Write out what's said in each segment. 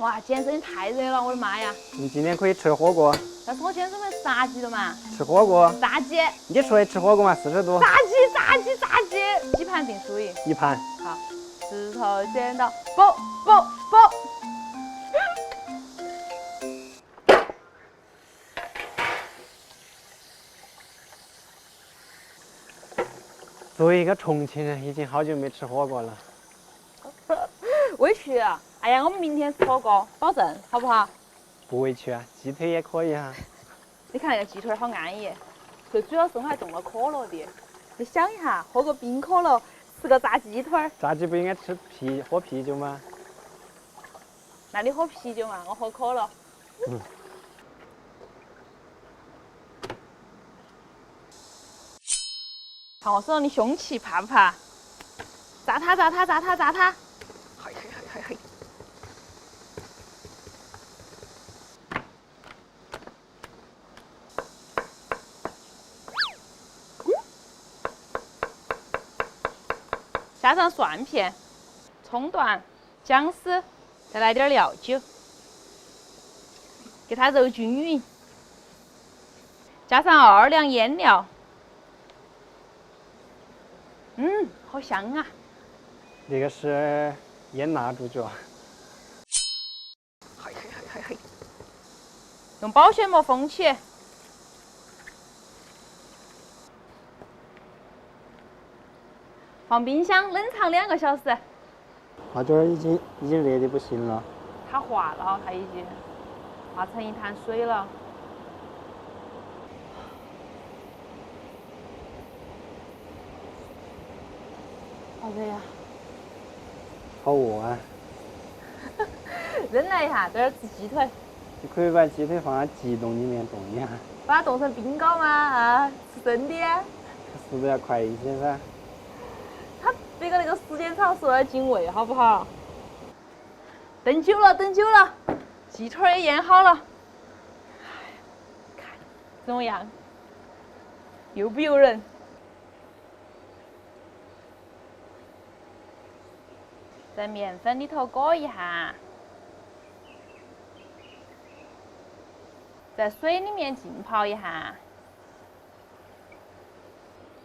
哇，今天真的太热了，我的妈呀！你今天可以吃火锅，但是我今天准备吃炸鸡的嘛。吃火锅。炸鸡。你出来吃火锅嘛，40度。炸鸡！几盘定输赢？一盘。好，石头剪刀布。作为一个重庆人，已经好久没吃火锅了。委屈啊！哎呀，我们明天吃火锅，保证好不好？不委屈啊，鸡腿也可以啊。你看那个鸡腿好安逸，最主要是我还冻了可乐的。你想一下，喝个冰可乐，吃个炸鸡腿。炸鸡不应该喝啤酒吗？那你喝啤酒嘛，我喝可乐。看我手上的凶器，怕不怕？炸它！嘿！加上蒜片、葱段、姜丝，再来点料酒，给它揉均匀。加上2两腌料，好香啊！那个是腌蜡猪脚。嘿！用保鲜膜封起，放冰箱冷藏2个小时。花卷已经热得不行了。它化了，它已经化成一滩水了。好热呀！好饿啊！忍耐一下，这儿吃鸡腿。你可以把鸡腿放在急冻里面冻一下。把它冻成冰糕吗？啊，吃生的。速度要快一些噻。它别个那个时间长是有点进味，好不好？等久了，鸡腿也腌好了。看怎么样？诱不诱人？在面粉里头裹一下，在水里面浸泡一下，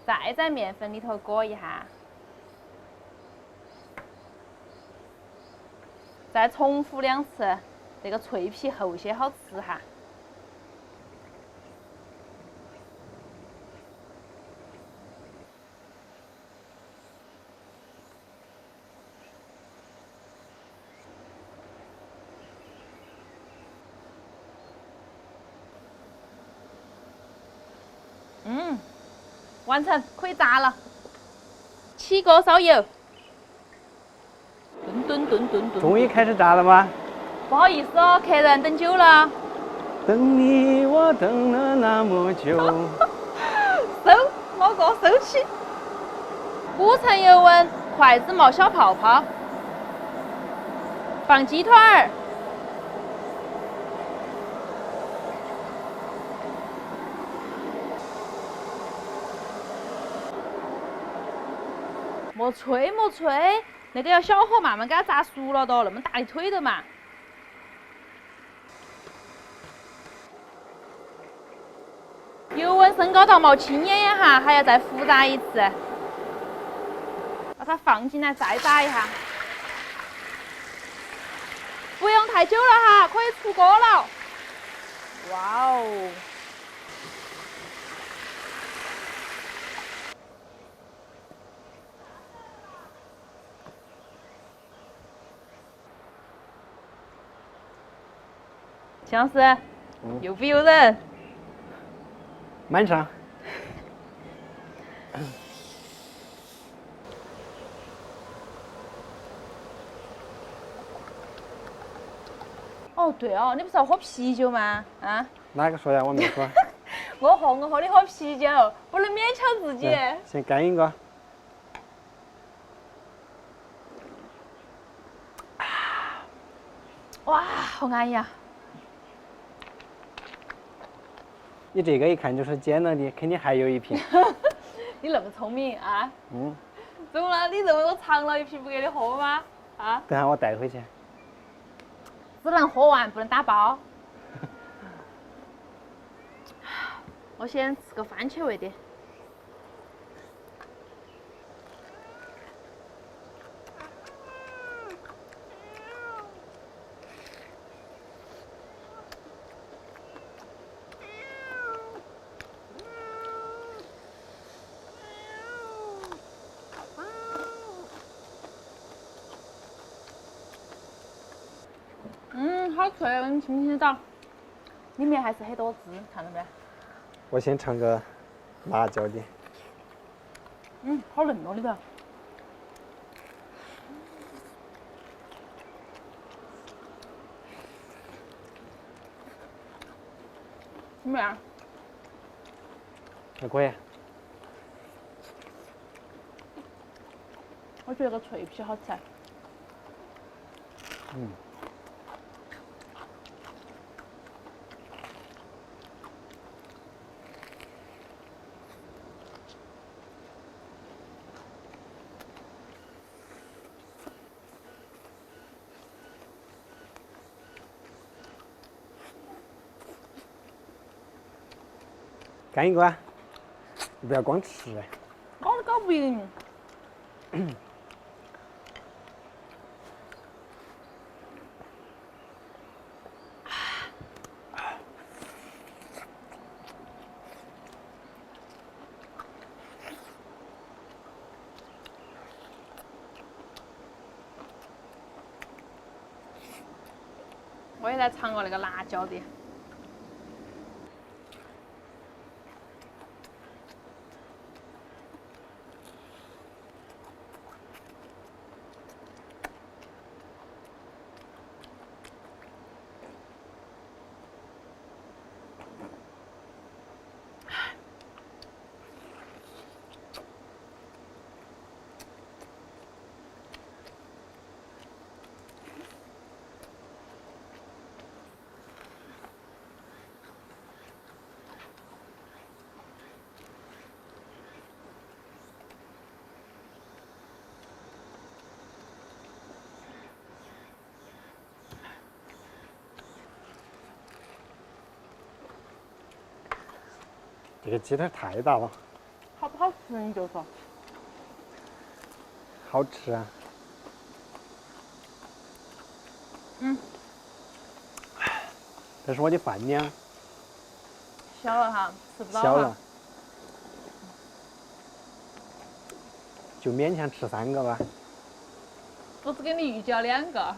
再在面粉里头裹一下，再重复2次，这个脆皮厚些好吃哈。完成，可以炸了。起锅烧油，炖。终于开始炸了吗？不好意思哦，客人等久了。等你，我等了那么久。老哥收起。5成油温，筷子冒小泡泡。放鸡腿儿。莫吹，那个要小火慢慢给它炸熟了的，那么大的腿的嘛。油温升高到冒青烟哈，还要再复炸一次。把它放进来再炸一下，不用太久了哈，可以出锅了。哇哦！秦老师，诱不诱人？满上。哦，对哦，你不是要喝啤酒吗？啊？哪个说的？我没说。我喝你喝啤酒，不能勉强自己。先干一个。哇，好安逸啊！你这个一看就是煎了的，肯定还有一瓶。你那么聪明啊？怎么了？你认为我藏了一瓶不给你喝吗？啊？等下我带回去。只能喝完，不能打包。我先吃个番茄味的。好脆，你听不听得到？里面还是很多汁，看到没？我先尝个辣椒的。好嫩哦里头。怎么样？还可以。我觉得这个脆皮好吃。干一个啊！你不要光吃。搞都搞不赢。我也来尝过那个辣椒的。这个鸡腿太大了。好不好吃你就说。好吃啊。这是我的饭量。小了哈，吃不到小了。就勉强吃3个吧。我只给你预计了2个。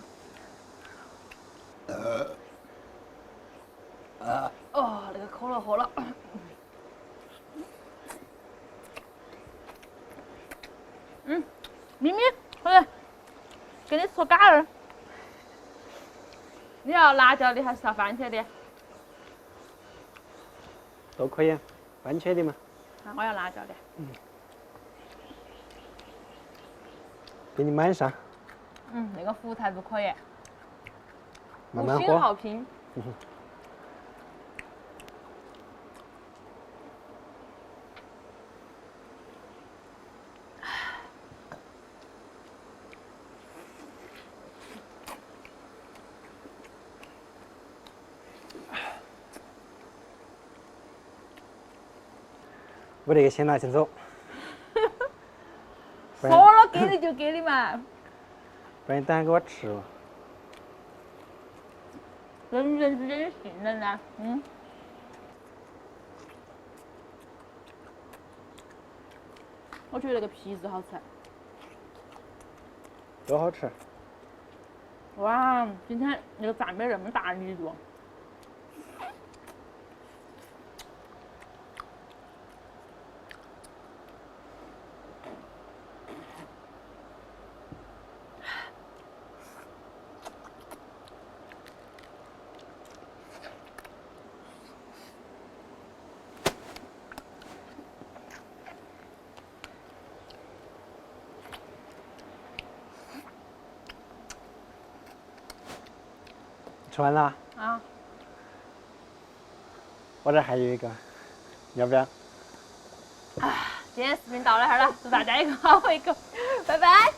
哦，那个可乐喝了。咪咪，回来，给你搓嘎儿。你要辣椒的还是要番茄的？都可以，番茄的嘛。我要辣椒的。给你满上。那个服务态度可以。5慢慢喝。星好评。我这个先拿先走。说了给你就给你嘛。不然你等下给我吃了。人与人之间的信任呢？我觉得那个皮子好吃。都好吃。哇，今天那个赞美那么大力度。吃完了？啊。我这还有一个，要不要？今天视频到这儿了，祝大家一个好胃口，拜拜。